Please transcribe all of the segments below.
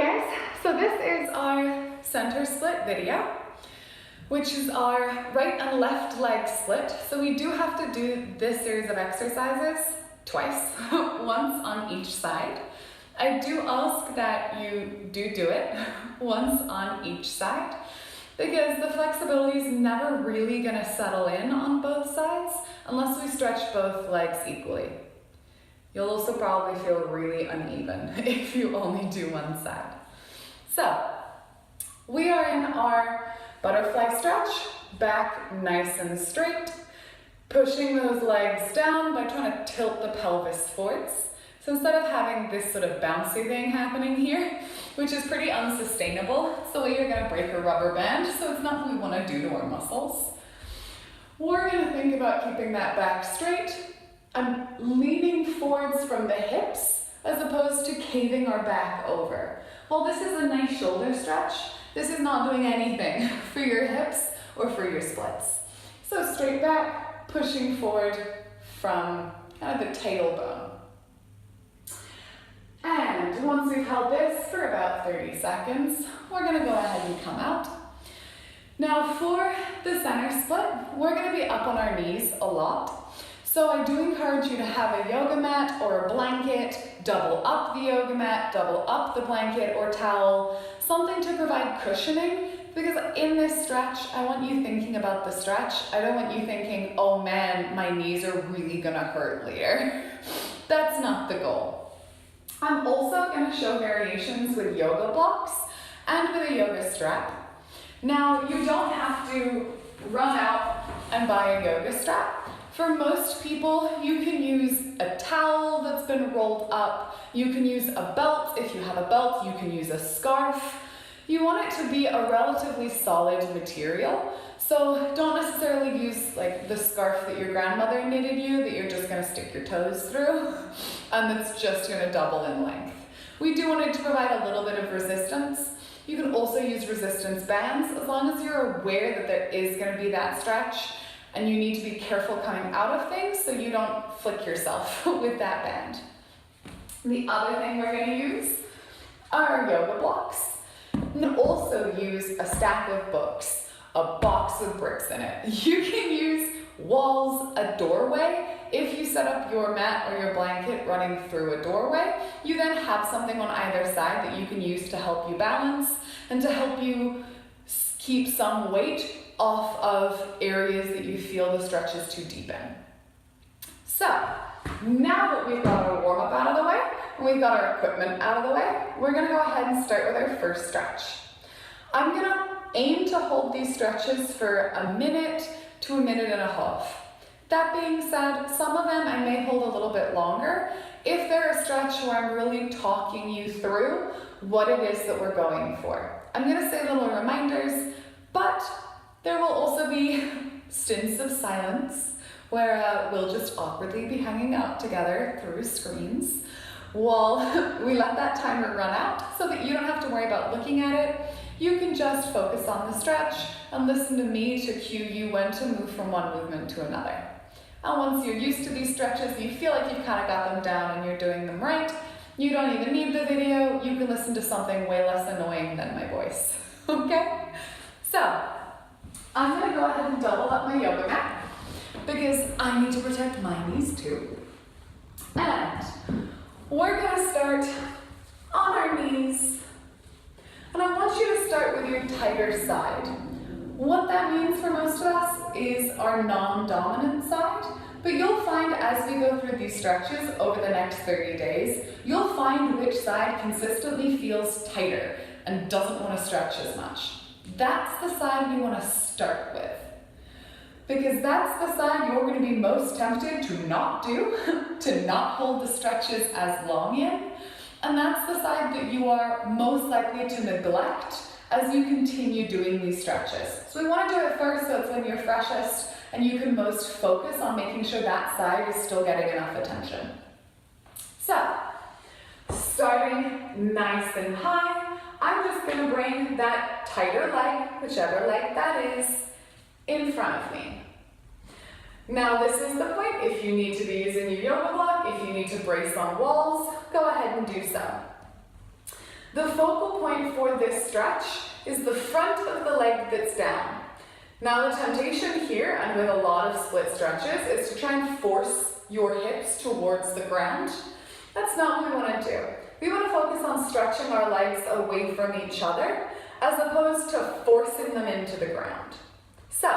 Hey guys, so this is our center split video, which is our right and left leg split. So we do have to do this series of exercises twice, once on each side. I do ask that you do it once on each side because the flexibility is never really going to settle in on both sides unless we stretch both legs equally. You'll also probably feel really uneven if you only do one side. So, we are in our butterfly stretch, back nice and straight, pushing those legs down by trying to tilt the pelvis forwards. So instead of having this sort of bouncy thing happening here, which is pretty unsustainable, it's the way you're gonna break a rubber band, so it's not what we wanna do to our muscles. We're gonna think about keeping that back straight. I'm leaning forwards from the hips as opposed to caving our back over. While this is a nice shoulder stretch, this is not doing anything for your hips or for your splits. So straight back, pushing forward from kind of the tailbone. And once we've held this for about 30 seconds, we're gonna go ahead and come out. Now for the center split, we're gonna be up on our knees a lot. So I do encourage you to have a yoga mat or a blanket, double up the yoga mat, double up the blanket or towel, something to provide cushioning, because in this stretch, I want you thinking about the stretch. I don't want you thinking, oh man, my knees are really gonna hurt later. That's not the goal. I'm also gonna show variations with yoga blocks and with a yoga strap. Now, you don't have to run out and buy a yoga strap. For most people, you can use a towel that's been rolled up. You can use a belt. If you have a belt, you can use a scarf. You want it to be a relatively solid material. So don't necessarily use like the scarf that your grandmother knitted you that you're just gonna stick your toes through and it's just gonna double in length. We do want it to provide a little bit of resistance. You can also use resistance bands as long as you're aware that there is gonna be that stretch. And you need to be careful coming out of things so you don't flick yourself with that band. The other thing we're going to use are yoga blocks. And also use a stack of books, a box with bricks in it. You can use walls, a doorway. If you set up your mat or your blanket running through a doorway, you then have something on either side that you can use to help you balance and to help you keep some weight off of areas that you feel the stretch is too deep in. So, now that we've got our warm-up out of the way, and we've got our equipment out of the way, we're gonna go ahead and start with our first stretch. I'm gonna aim to hold these stretches for a minute to a minute and a half. That being said, some of them I may hold a little bit longer if they're a stretch where I'm really talking you through what it is that we're going for. I'm gonna say little reminders, but there will also be stints of silence where we'll just awkwardly be hanging out together through screens while we let that timer run out so that you don't have to worry about looking at it. You can just focus on the stretch and listen to me to cue you when to move from one movement to another. And once you're used to these stretches, you feel like you've kind of got them down and you're doing them right, you don't even need the video, you can listen to something way less annoying than my voice, okay? So, I'm gonna go ahead and double up my yoga mat because I need to protect my knees too. And we're gonna start on our knees. And I want you to start with your tighter side. What that means for most of us is our non-dominant side, but you'll find as we go through these stretches over the next 30 days, you'll find which side consistently feels tighter and doesn't want to stretch as much. That's the side you want to start with. Because that's the side you're going to be most tempted to not do, to not hold the stretches as long in. And that's the side that you are most likely to neglect as you continue doing these stretches. So we want to do it first so it's when you're freshest and you can most focus on making sure that side is still getting enough attention. So, starting nice and high, I'm just going to bring that tighter leg, whichever leg that is, in front of me. Now this is the point. If you need to be using your yoga block, if you need to brace on walls, go ahead and do so. The focal point for this stretch is the front of the leg that's down. Now the temptation here, and with a lot of split stretches, is to try and force your hips towards the ground. That's not what we want to do. We want to focus on stretching our legs away from each other, as opposed to forcing them into the ground. So,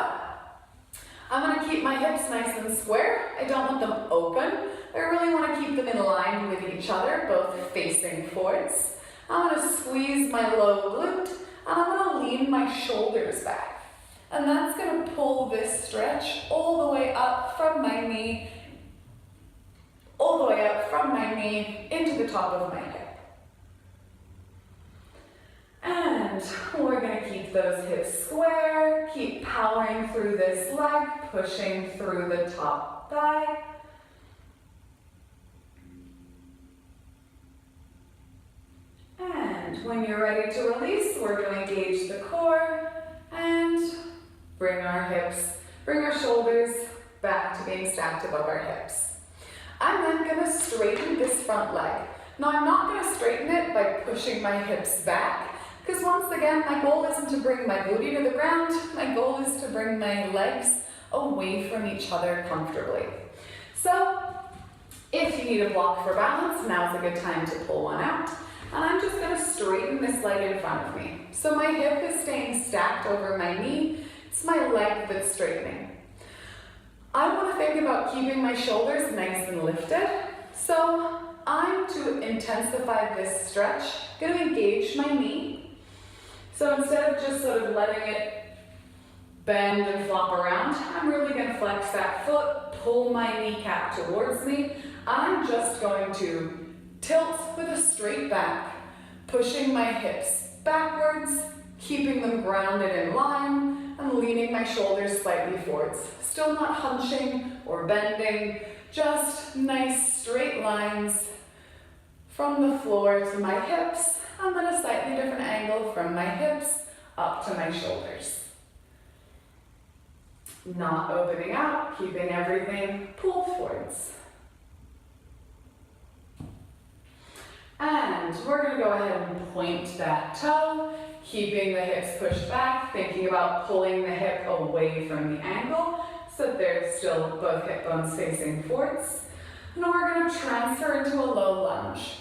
I'm going to keep my hips nice and square. I don't want them open. I really want to keep them in line with each other, both facing forwards. I'm going to squeeze my low glute, and I'm going to lean my shoulders back. And that's going to pull this stretch all the way up from my knee, into the top of my hip. And we're going to keep those hips square, keep powering through this leg, pushing through the top thigh. And when you're ready to release, we're going to engage the core and bring our shoulders back to being stacked above our hips. I'm then going to straighten this front leg. Now I'm not going to straighten it by pushing my hips back, because once again, my goal isn't to bring my booty to the ground. My goal is to bring my legs away from each other comfortably. So, if you need a block for balance, now's a good time to pull one out. And I'm just going to straighten this leg in front of me. So my hip is staying stacked over my knee. It's my leg that's straightening. I want to think about keeping my shoulders nice and lifted. So I'm to intensify this stretch, going to engage my knee. So instead of just sort of letting it bend and flop around, I'm really going to flex that foot, pull my kneecap towards me. I'm just going to tilt with a straight back, pushing my hips backwards, keeping them grounded in line, and leaning my shoulders slightly forwards. Still not hunching or bending, just nice straight lines from the floor to my hips, and then a slightly different angle from my hips up to my shoulders. Not opening out, keeping everything pulled forwards. And we're going to go ahead and point that toe, keeping the hips pushed back, thinking about pulling the hip away from the ankle so that they're still both hip bones facing forwards. And we're going to transfer into a low lunge.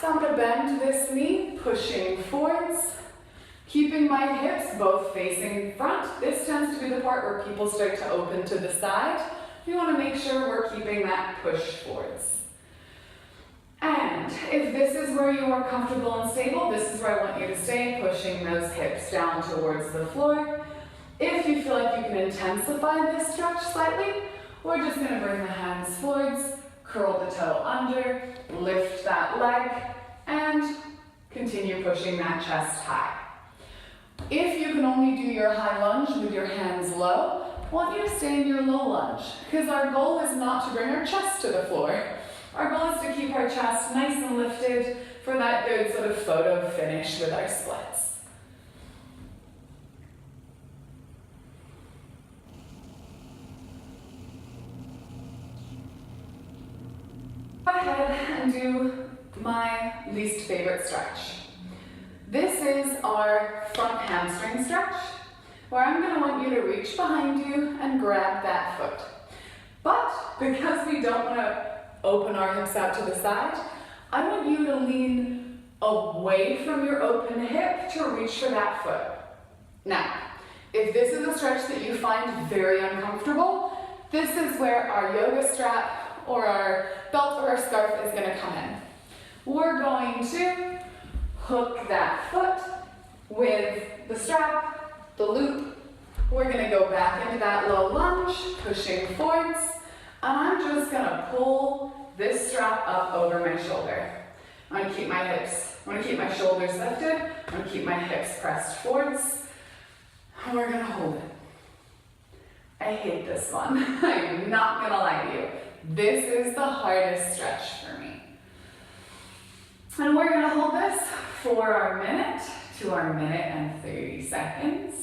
So I'm going to bend this knee, pushing forwards, keeping my hips both facing front. This tends to be the part where people start to open to the side. We want to make sure we're keeping that push forwards. And if this is where you are comfortable and stable, this is where I want you to stay, pushing those hips down towards the floor. If you feel like you can intensify this stretch slightly, we're just going to bring the hands forwards, curl the toe under, lift that leg, and continue pushing that chest high. If you can only do your high lunge with your hands low, I want you to stay in your low lunge, because our goal is not to bring our chest to the floor. Our goal is to keep our chest nice and lifted for that good sort of photo finish with our splits. Go ahead and do my least favorite stretch. This is our front hamstring stretch, where I'm going to want you to reach behind you and grab that foot. But because we don't want to open our hips out to the side, I want you to lean away from your open hip to reach for that foot. Now, if this is a stretch that you find very uncomfortable, this is where our yoga strap or our belt or our scarf is going to come in. We're going to hook that foot with the strap, the loop. We're going to go back into that low lunge, pushing forwards. And I'm just going to pull this strap up over my shoulder. I'm going to keep my shoulders lifted. I'm going to keep my hips pressed forwards. And we're going to hold it. I hate this one. I'm not going to lie to you. This is the hardest stretch for me. And we're going to hold this for our minute to our minute and 30 seconds.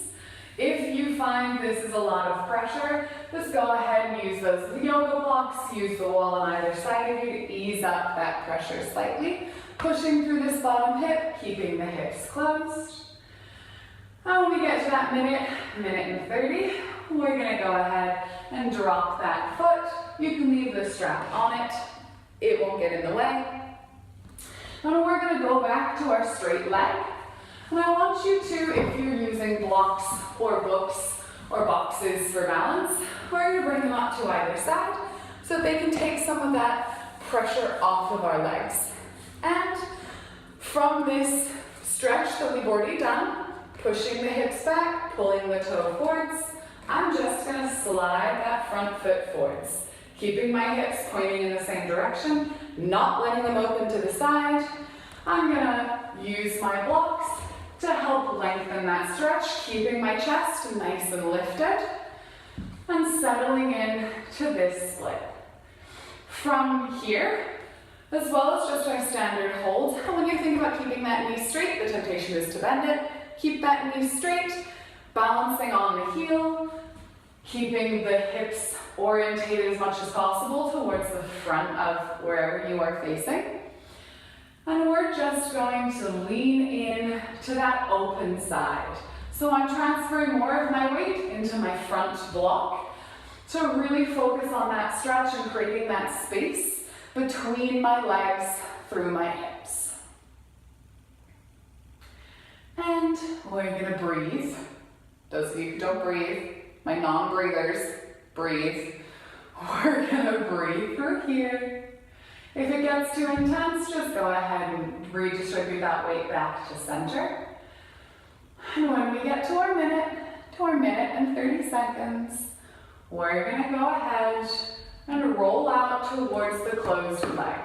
If you find this is a lot of pressure, just go ahead and use those yoga blocks, use the wall on either side of you to ease up that pressure slightly, pushing through this bottom hip, keeping the hips closed. And when we get to that minute and 30, we're gonna go ahead and drop that foot. You can leave the strap on it. It won't get in the way. And we're gonna go back to our straight leg. And I want you to, if you're using blocks or books or boxes for balance, we're gonna bring them up to either side so they can take some of that pressure off of our legs. And from this stretch that we've already done, pushing the hips back, pulling the toe forwards, I'm just gonna slide that front foot forwards, keeping my hips pointing in the same direction, not letting them open to the side. I'm gonna use my blocks to help lengthen that stretch, keeping my chest nice and lifted, and settling in to this split. From here, as well as just our standard hold, when you think about keeping that knee straight, the temptation is to bend it. Keep that knee straight, balancing on the heel, keeping the hips orientated as much as possible towards the front of wherever you are facing. And we're just going to lean in to that open side. So I'm transferring more of my weight into my front block to really focus on that stretch and creating that space between my legs through my hips. And we're gonna breathe. Those of you who don't breathe, my non-breathers, breathe. We're gonna breathe through here. If it gets too intense, just go ahead and redistribute that weight back to center. And when we get to our minute and 30 seconds, we're gonna go ahead and roll out towards the closed leg.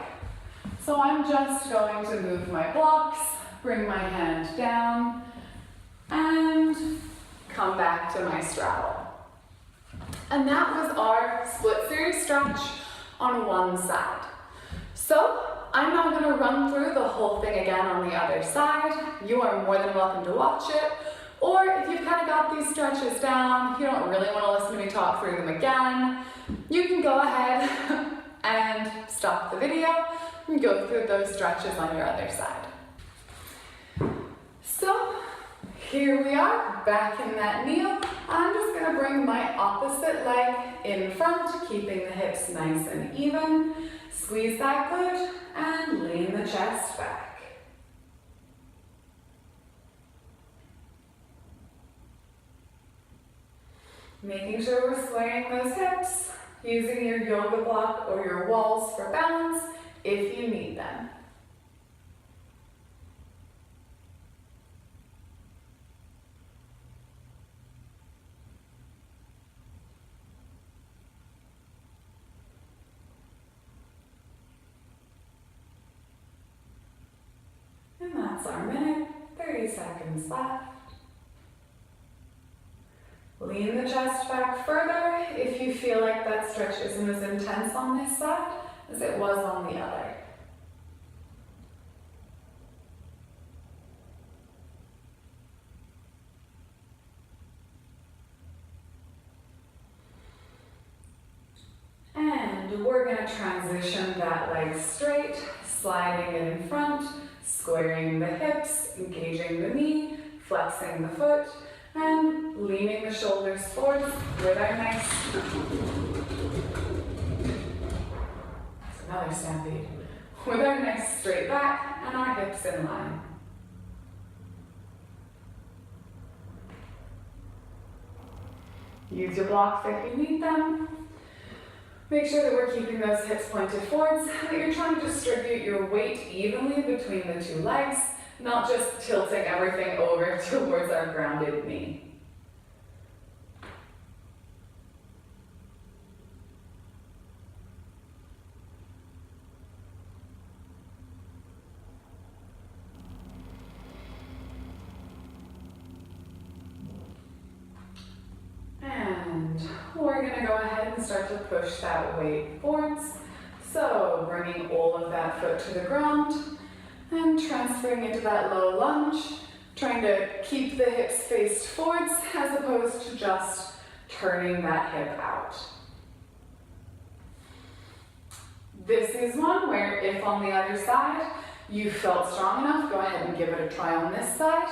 So I'm just going to move my blocks, bring my hand down, and come back to my straddle. And that was our split series stretch on one side. So I'm now going to run through the whole thing again on the other side. You are more than welcome to watch it. Or if you've kind of got these stretches down, you don't really want to listen to me talk through them again, you can go ahead and stop the video and go through those stretches on your other side. So here we are, back in that kneel. I'm just going to bring my opposite leg in front, keeping the hips nice and even. Squeeze that glute and lean the chest back. Making sure we're squaring those hips, using your yoga block or your walls for balance if you need them. And that's our minute, 30 seconds left. Lean the chest back further if you feel like that stretch isn't as intense on this side as it was on the other. And we're going to transition that leg straight, sliding it in front, squaring the hips, engaging the knee, flexing the foot, and leaning the shoulders forward with our nice, that's another stampede, with our nice straight back and our hips in line. Use your blocks if you need them. Make sure that we're keeping those hips pointed forwards, that you're trying to distribute your weight evenly between the two legs, not just tilting everything over towards our grounded knee. And we're going to go ahead and start to push that weight forwards. So bringing all of that foot to the ground and transferring into that low lunge, trying to keep the hips faced forwards as opposed to just turning that hip out. This is one where if on the other side you felt strong enough, go ahead and give it a try on this side.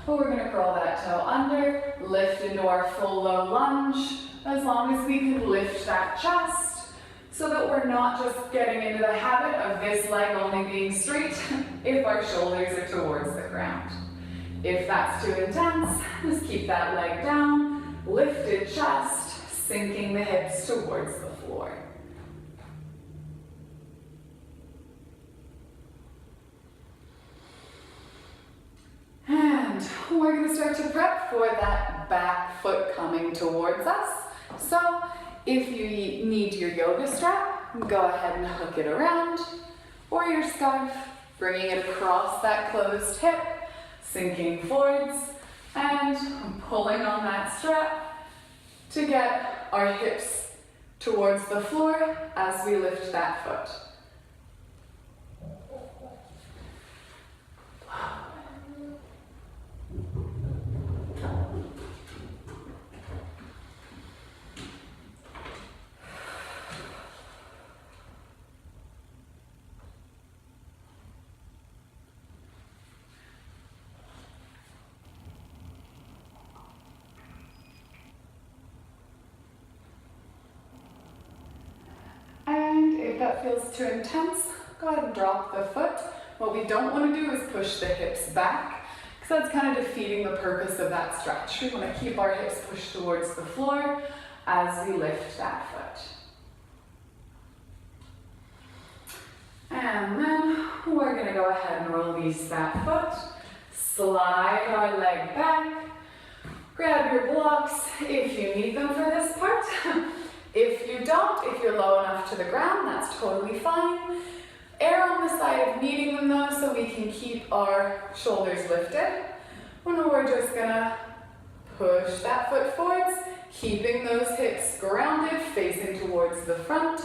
But we're gonna curl that toe under, lift into our full low lunge, as long as we can lift that chest so that we're not just getting into the habit of this leg only being straight if our shoulders are towards the ground. If that's too intense, just keep that leg down, lifted chest, sinking the hips towards the floor. And we're going to start to prep for that back foot coming towards us. So if you need your yoga strap, go ahead and hook it around, or your scarf, bringing it across that closed hip, sinking forwards, and pulling on that strap to get our hips towards the floor as we lift that foot. If that feels too intense, go ahead and drop the foot. What we don't want to do is push the hips back, because that's kind of defeating the purpose of that stretch. We want to keep our hips pushed towards the floor as we lift that foot. And then we're going to go ahead and release that foot, slide our leg back, grab your blocks if you need them for this part. If you don't, if you're low enough to the ground, that's totally fine. Err on the side of needing them though, so we can keep our shoulders lifted. And we're just gonna push that foot forwards, keeping those hips grounded, facing towards the front.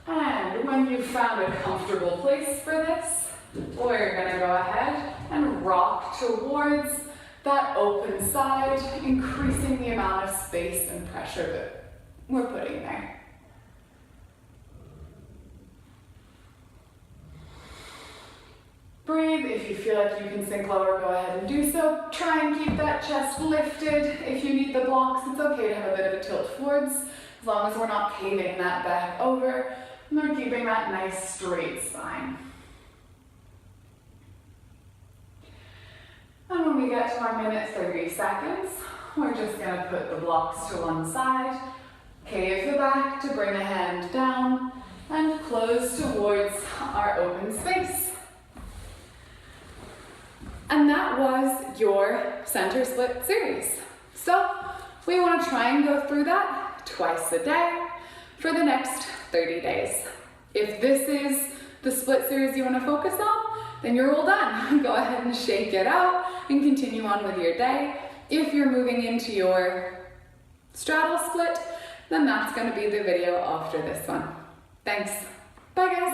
And when you've found a comfortable place for this, we're gonna go ahead and rock towards that open side, increasing the amount of space and pressure that we're putting there. Breathe. If you feel like you can sink lower, go ahead and do so. Try and keep that chest lifted. If you need the blocks, it's okay to have a bit of a tilt forwards, as long as we're not caving that back over, and we're keeping that nice straight spine. And when we get to our minute 30 seconds, we're just going to put the blocks to one side, cave the back to bring a hand down, and close towards our open space. And that was your center split series. So we want to try and go through that twice a day for the next 30 days. If this is the split series you want to focus on, then you're all done. Go ahead and shake it out and continue on with your day. If you're moving into your straddle split, then that's going to be the video after this one. Thanks. Bye guys.